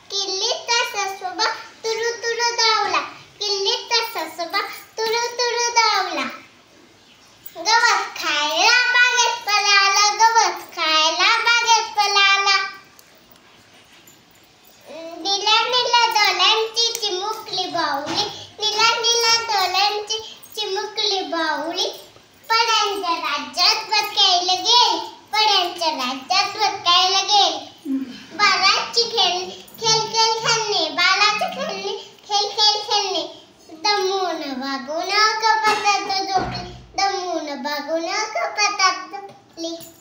किल्लीचा सासोबा तुरु तुरु धावला. किल्लीचा सासोबा तुरु तुरु धावला. गवत खायला बागेत पळाला. गवत खायला बागेत पळाला. नीला नीला डोळ्यांची चिमुकली बाहुली. नीला नीला डोळ्यांची चिमुकली बाहुली. पड्यांच्या राज्यात बदकायला गेली. पड्यांच्या राज्यात बदकायला गेली. बालाची खेळ खेळ खेळ खेळणे. बालाची खेळणे खेळ खेळ खेळणे. दमून भागून कपाटात झोपली. दमून भागून कपाटात झोपली.